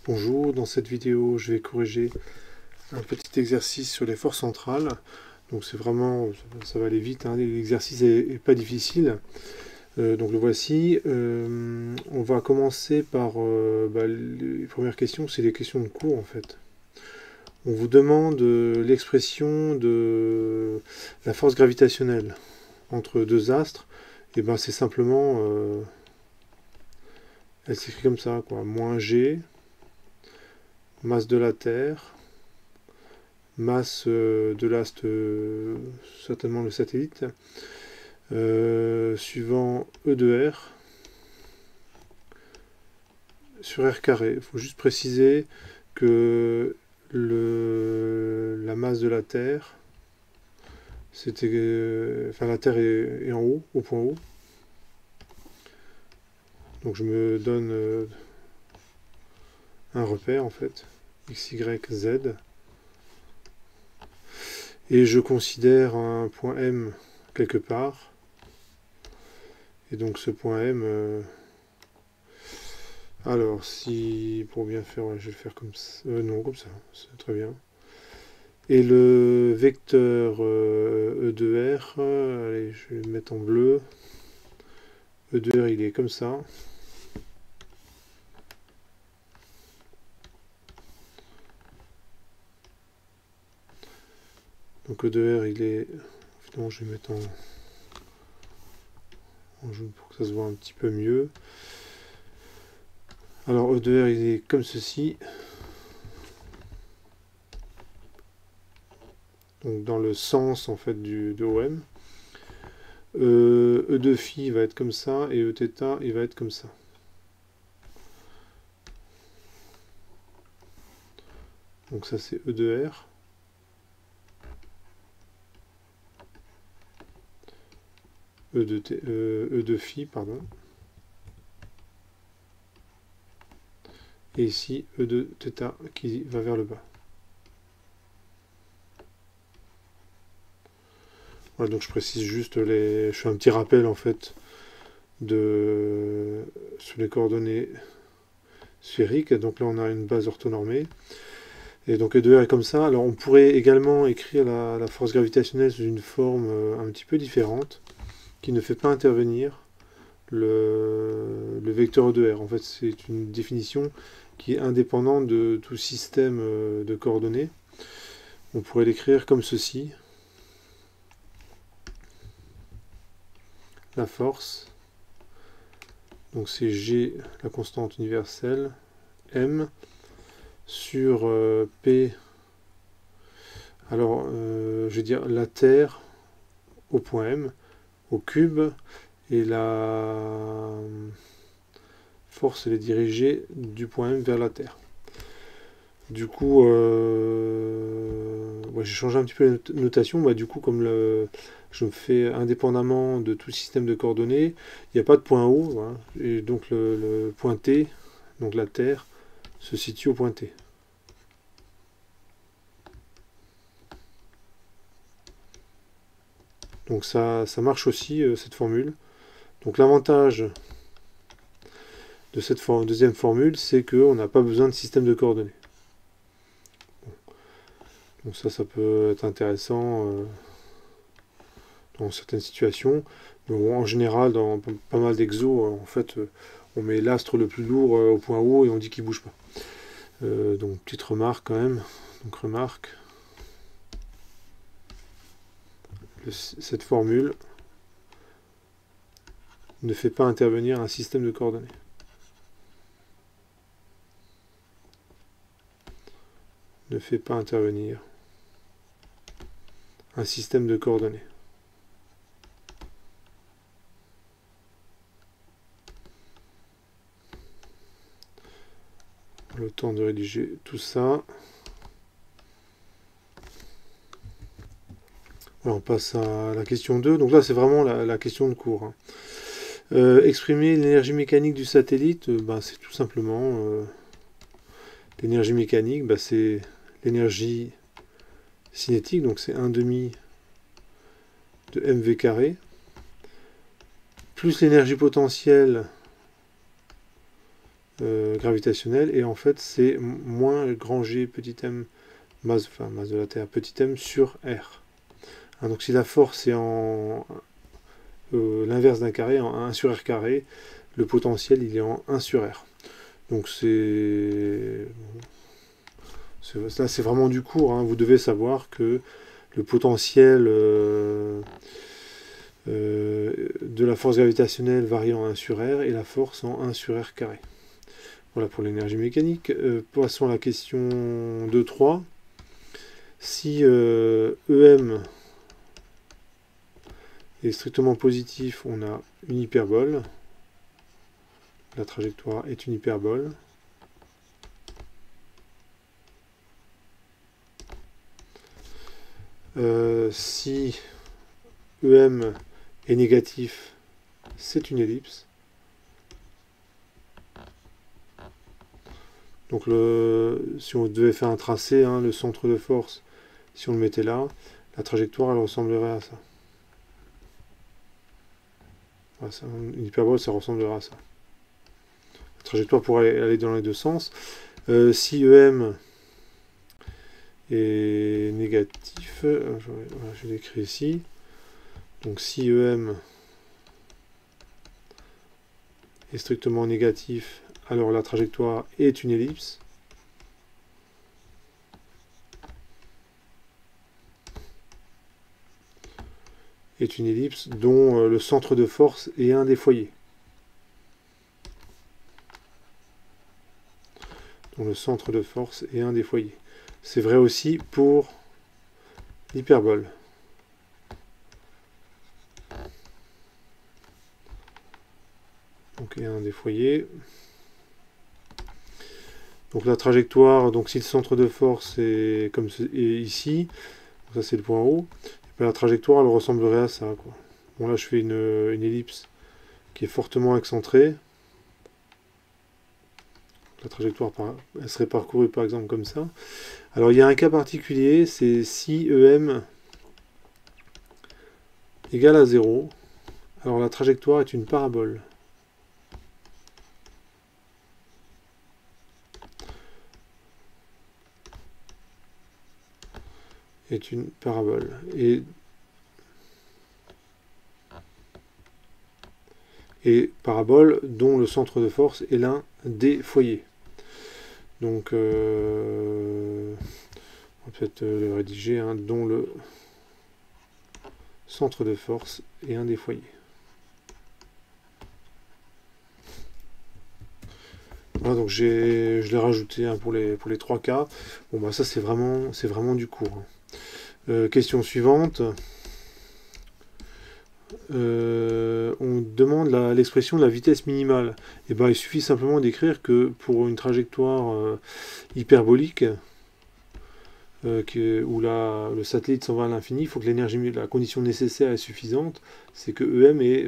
Bonjour, dans cette vidéo je vais corriger un petit exercice sur les forces centrales. Donc c'est vraiment, ça va aller vite, hein. L'exercice est pas difficile. Donc le voici. On va commencer par les premières questions, c'est les questions de cours en fait. On vous demande l'expression de la force gravitationnelle entre deux astres. Et ben c'est simplement, elle s'écrit comme ça, quoi. Moins G, masse de la Terre, masse de l'astre, certainement le satellite, suivant E de R sur R carré. Il faut juste préciser que la masse de la Terre, enfin la Terre est en haut, au point haut. Donc je me donne un repère en fait, x, y, z. Et je considère un point M quelque part. Et donc ce point M, alors si pour bien faire, ouais, je vais le faire comme ça. Non, comme ça, c'est très bien. Et le vecteur E de R, allez, je vais le mettre en bleu. E de R, il est comme ça. Donc E de R, il est... Non, je vais mettre en jaune pour que ça se voit un petit peu mieux. Alors E de R, il est comme ceci. Donc dans le sens en fait de OM. E de phi va être comme ça et E θ il va être comme ça. Donc ça c'est E de R. E de phi, pardon. Et ici E de θ qui va vers le bas. Voilà, donc je précise juste je fais un petit rappel en fait sur les coordonnées sphériques. Donc là on a une base orthonormée. Et donc E de R est comme ça. Alors on pourrait également écrire la force gravitationnelle sous une forme un petit peu différente, qui ne fait pas intervenir le vecteur E de R. En fait c'est une définition qui est indépendante de tout système de coordonnées. On pourrait l'écrire comme ceci. La force, donc c'est G, la constante universelle, M, sur P, alors je vais dire la Terre au point M, au cube, et la force elle est dirigée du point M vers la Terre. Du coup, j'ai changé un petit peu la notation. Du coup, comme je me fais indépendamment de tout système de coordonnées, il n'y a pas de point haut. Voilà. Et donc le point T, donc la Terre, se situe au point T. Donc ça marche aussi, cette formule. Donc l'avantage de cette deuxième formule, c'est qu'on n'a pas besoin de système de coordonnées. Donc ça peut être intéressant dans certaines situations. Mais bon, en général, dans pas mal d'exos, en fait, on met l'astre le plus lourd au point haut et on dit qu'il ne bouge pas. Donc petite remarque quand même. Donc remarque. Cette formule ne fait pas intervenir un système de coordonnées. Ne fait pas intervenir un système de coordonnées. Le temps de rédiger tout ça. Voilà, on passe à la question 2. Donc là, c'est vraiment la question de cours. Hein. Exprimer l'énergie mécanique du satellite, c'est tout simplement l'énergie mécanique, c'est l'énergie cinétique, donc c'est 1/2 de mv carré, plus l'énergie potentielle gravitationnelle, et en fait c'est moins grand G petit m masse de la Terre petit m sur R. Hein, donc si la force est en l'inverse d'un carré, en 1 sur R carré, le potentiel il est en 1 sur R. Donc là c'est vraiment du cours, hein. Vous devez savoir que le potentiel de la force gravitationnelle varie en 1 sur R et la force en 1 sur R carré. Voilà pour l'énergie mécanique. Passons à la question 2.3. Si EM est strictement positif, on a une hyperbole. La trajectoire est une hyperbole. Si EM est négatif, c'est une ellipse. Donc si on devait faire un tracé, hein, le centre de force, si on le mettait là, la trajectoire elle ressemblerait à ça. Voilà, une hyperbole ça ressemblerait à ça. La trajectoire pourrait aller dans les deux sens. Si EM est négatif, je l'écris ici. Donc si EM est strictement négatif, alors la trajectoire est une ellipse. Est une ellipse dont le centre de force est un des foyers. Dont le centre de force est un des foyers. C'est vrai aussi pour l'hyperbole. Donc il y a un des foyers. Donc la trajectoire, donc si le centre de force est comme ici, ça c'est le point haut, la trajectoire elle ressemblerait à ça, quoi. Bon là je fais une ellipse qui est fortement excentrée. La trajectoire elle serait parcourue par exemple comme ça. Alors il y a un cas particulier, c'est si EM égale à 0, alors la trajectoire est une parabole. Est une parabole. Et parabole dont le centre de force est l'un des foyers. Donc, on va peut-être le rédiger, hein, dont le centre de force est un des foyers. Voilà, donc je l'ai rajouté, hein, pour les 3 cas. Bon, bah ça c'est vraiment du cours, hein. Question suivante. On demande l'expression de la vitesse minimale. Et ben, il suffit simplement d'écrire que pour une trajectoire hyperbolique, où le satellite s'en va à l'infini, il faut que la condition nécessaire est suffisante, c'est que EM est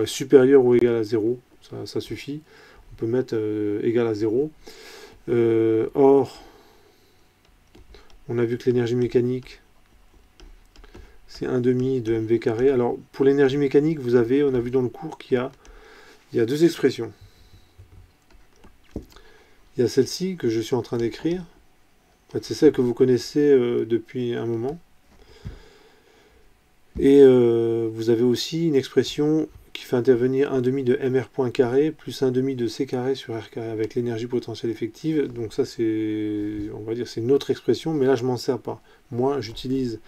supérieur ou égal à 0. Ça suffit. On peut mettre égal à 0. Or, on a vu que l'énergie mécanique, c'est 1/2 de mv carré. Alors, pour l'énergie mécanique, on a vu dans le cours qu'il y a 2 expressions. Il y a celle-ci que je suis en train d'écrire. En fait, c'est celle que vous connaissez depuis un moment. Et vous avez aussi une expression qui fait intervenir 1/2 de mr point carré plus 1/2 de c carré sur r carré avec l'énergie potentielle effective. Donc ça, on va dire, c'est une autre expression, mais là, je m'en sers pas. Moi, j'utilise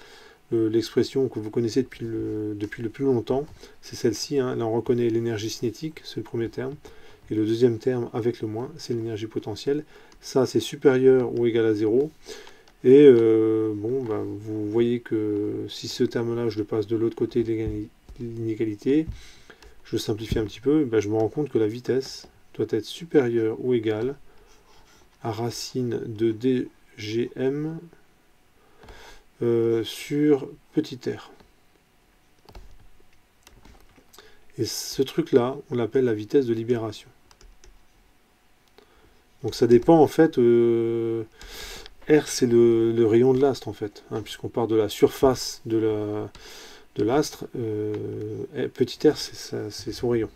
l'expression que vous connaissez depuis le plus longtemps. C'est celle-ci, hein. Là, on reconnaît l'énergie cinétique, c'est le premier terme. Et le deuxième terme, avec le moins, c'est l'énergie potentielle. Ça, c'est supérieur ou égal à 0. Et vous voyez que si ce terme-là, je le passe de l'autre côté de l'inégalité, je simplifie un petit peu, je me rends compte que la vitesse doit être supérieure ou égale à racine de dgm sur petit r. Et ce truc-là, on l'appelle la vitesse de libération. Donc ça dépend en fait, R c'est le rayon de l'astre en fait, hein, puisqu'on part de la surface de l'astre, petit r c'est son rayon.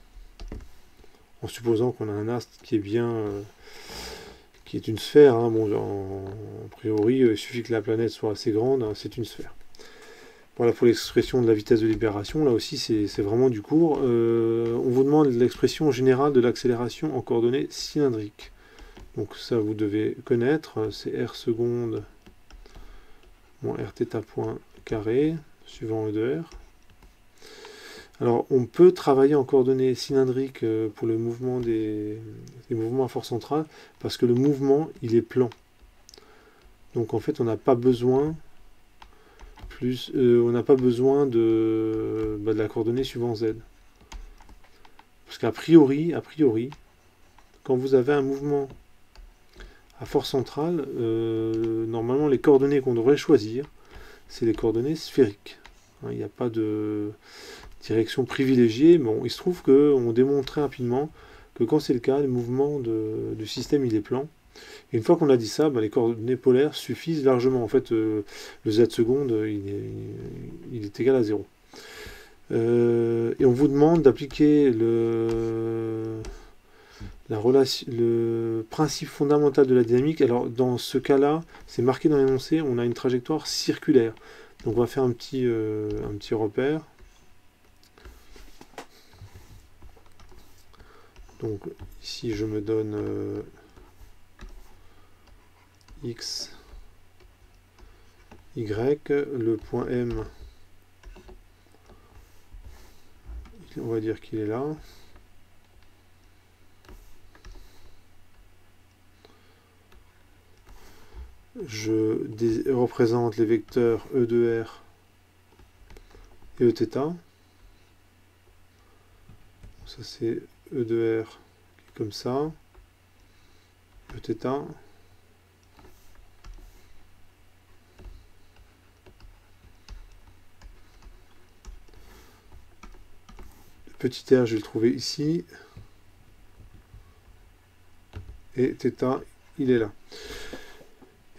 en supposant qu'on a un astre qui est bien, qui est une sphère. Hein. Bon, a priori, il suffit que la planète soit assez grande, hein, c'est une sphère. Voilà pour l'expression de la vitesse de libération. Là aussi, c'est vraiment du court. On vous demande l'expression générale de l'accélération en coordonnées cylindriques. Donc ça, vous devez connaître. C'est r seconde moins r θ point carré, suivant E de r. Alors, on peut travailler en coordonnées cylindriques pour le mouvement des mouvements à force centrale, parce que le mouvement, il est plan. Donc, en fait, on n'a pas besoin de la coordonnée suivant z. Parce qu'a priori, quand vous avez un mouvement à force centrale, normalement, les coordonnées qu'on devrait choisir, c'est les coordonnées sphériques. Hein, il n'y a pas de direction privilégiée. Bon, il se trouve qu'on démontre très rapidement que quand c'est le cas, le mouvement du système il est plan. Et une fois qu'on a dit ça, les coordonnées polaires suffisent largement. En fait, le z seconde, il est égal à 0. Et on vous demande d'appliquer le principe fondamental de la dynamique. Alors, dans ce cas-là, c'est marqué dans l'énoncé, on a une trajectoire circulaire. Donc, on va faire un petit repère. Donc ici je me donne x, y, le point M, on va dire qu'il est là. Je représente les vecteurs E de R et Eθ. Ça c'est E de R comme ça, Eθ. Le petit r, je vais le trouver ici. Et θ, il est là.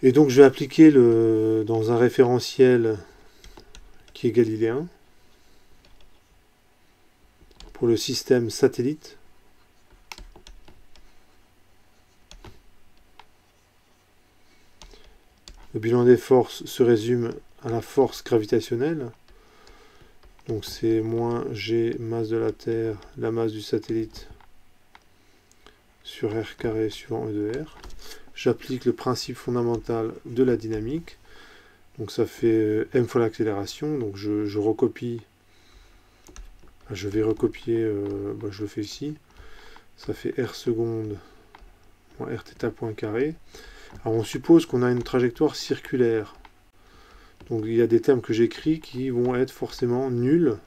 Et donc je vais appliquer dans un référentiel qui est galiléen pour le système satellite. Le bilan des forces se résume à la force gravitationnelle. Donc c'est moins g masse de la Terre, la masse du satellite sur r carré suivant E de r. J'applique le principe fondamental de la dynamique. Donc ça fait m fois l'accélération. Donc je recopie. Je vais recopier, je le fais ici. Ça fait r seconde moins r θ point carré. Alors on suppose qu'on a une trajectoire circulaire. Donc il y a des termes que j'écris qui vont être forcément nuls.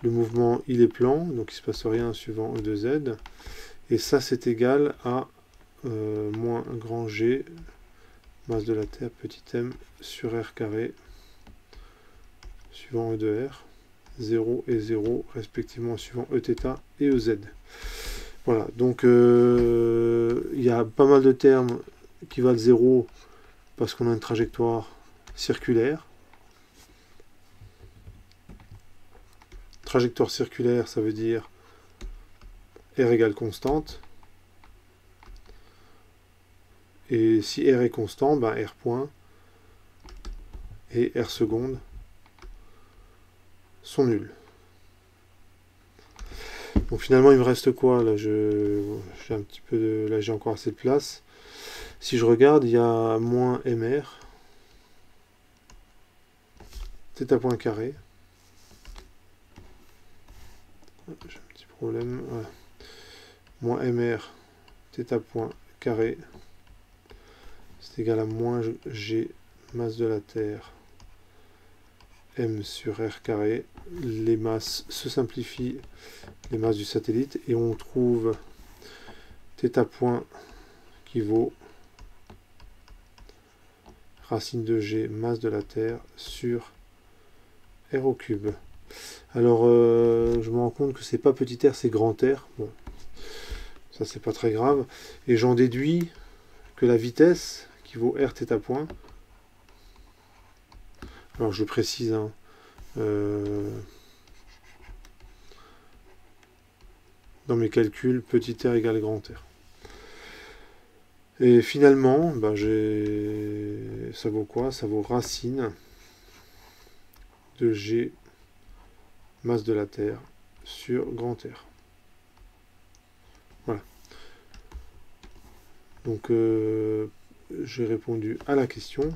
Le mouvement il est plan, donc il ne se passe rien suivant E de z. Et ça c'est égal à moins grand G, masse de la Terre, petit m, sur r carré, suivant E de r, 0 et 0, respectivement suivant Eθ et Ez. Voilà, donc il y a pas mal de termes qui valent 0 parce qu'on a une trajectoire circulaire. Trajectoire circulaire, ça veut dire R égale constante. Et si R est constant, R point et R seconde sont nuls. Donc finalement, il me reste quoi? Là, j'ai un petit peu de... Là, j'ai encore assez de place. Si je regarde, il y a moins MR, θ point carré. J'ai un petit problème. Voilà. Moins MR, θ point carré. C'est égal à moins G, masse de la Terre, M sur R carré. Les masses se simplifient, les masses du satellite, et on trouve θ point qui vaut racine de G, masse de la Terre, sur R au cube. Alors, je me rends compte que c'est pas petit r, c'est grand R. Bon, ça c'est pas très grave. Et j'en déduis que la vitesse, qui vaut r θ point, alors je précise, hein, dans mes calculs petit r égale grand R. Et finalement, bah, ça vaut quoi? Ça vaut racine de G masse de la Terre sur grand R. Voilà. Donc, j'ai répondu à la question.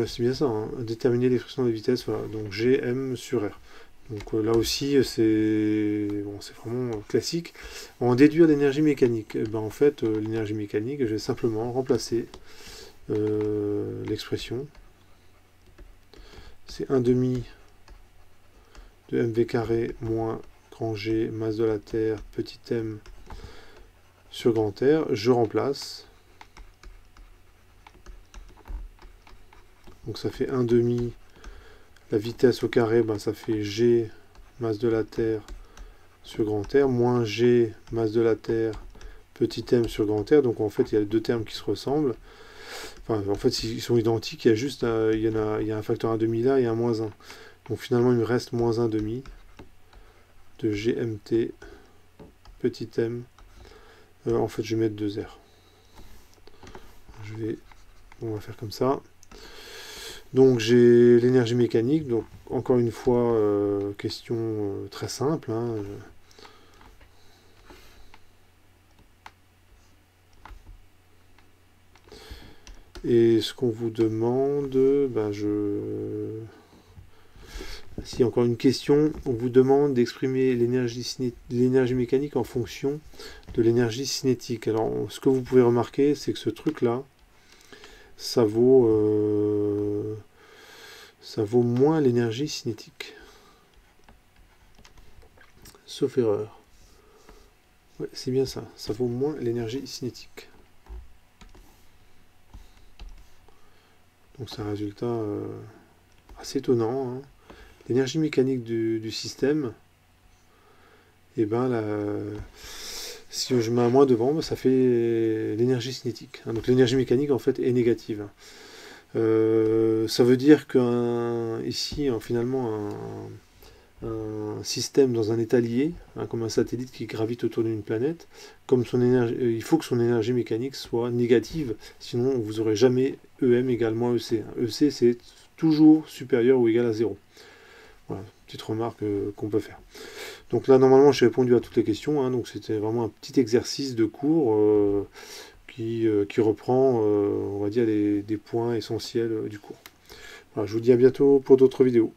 C'est bien ça, hein. Déterminer l'expression des vitesses, voilà. Donc Gm sur R. Donc là aussi, c'est bon, vraiment classique. En déduire l'énergie mécanique, ben, en fait, l'énergie mécanique, je vais simplement remplacer l'expression. C'est 1 demi de mv carré moins grand G masse de la Terre petit m sur grand R. Je remplace. Donc ça fait 1 demi. La vitesse au carré, ben, ça fait G masse de la Terre sur grand R, moins G masse de la Terre petit m sur grand R. Donc en fait, il y a les deux termes qui se ressemblent. Enfin, en fait, ils sont identiques. Il y a juste il y a un facteur 1,5 là et un moins 1. Donc finalement, il me reste moins 1,5 de GMT petit m. En fait, je vais mettre 2 R. On va faire comme ça. Donc j'ai l'énergie mécanique, donc encore une fois, question très simple. Hein. Et ce qu'on vous demande, ben si encore une question, on vous demande d'exprimer l'énergie mécanique en fonction de l'énergie cinétique. Alors ce que vous pouvez remarquer, c'est que ce truc-là, ça vaut moins l'énergie cinétique. Sauf erreur. Ouais, c'est bien ça. Ça vaut moins l'énergie cinétique. Donc c'est un résultat assez étonnant. Hein. L'énergie mécanique du système, et ben si je mets un moins devant, ben, ça fait l'énergie cinétique. Hein. Donc l'énergie mécanique en fait est négative. Ça veut dire qu'ici, finalement, un système dans un état lié, hein, comme un satellite qui gravite autour d'une planète, comme il faut que son énergie mécanique soit négative, sinon vous n'aurez jamais EM égale moins EC. EC, c'est toujours supérieur ou égal à 0. Voilà, petite remarque qu'on peut faire. Donc là, normalement, j'ai répondu à toutes les questions, hein, donc c'était vraiment un petit exercice de cours qui reprend, on va dire, des points essentiels du cours. Voilà, je vous dis à bientôt pour d'autres vidéos.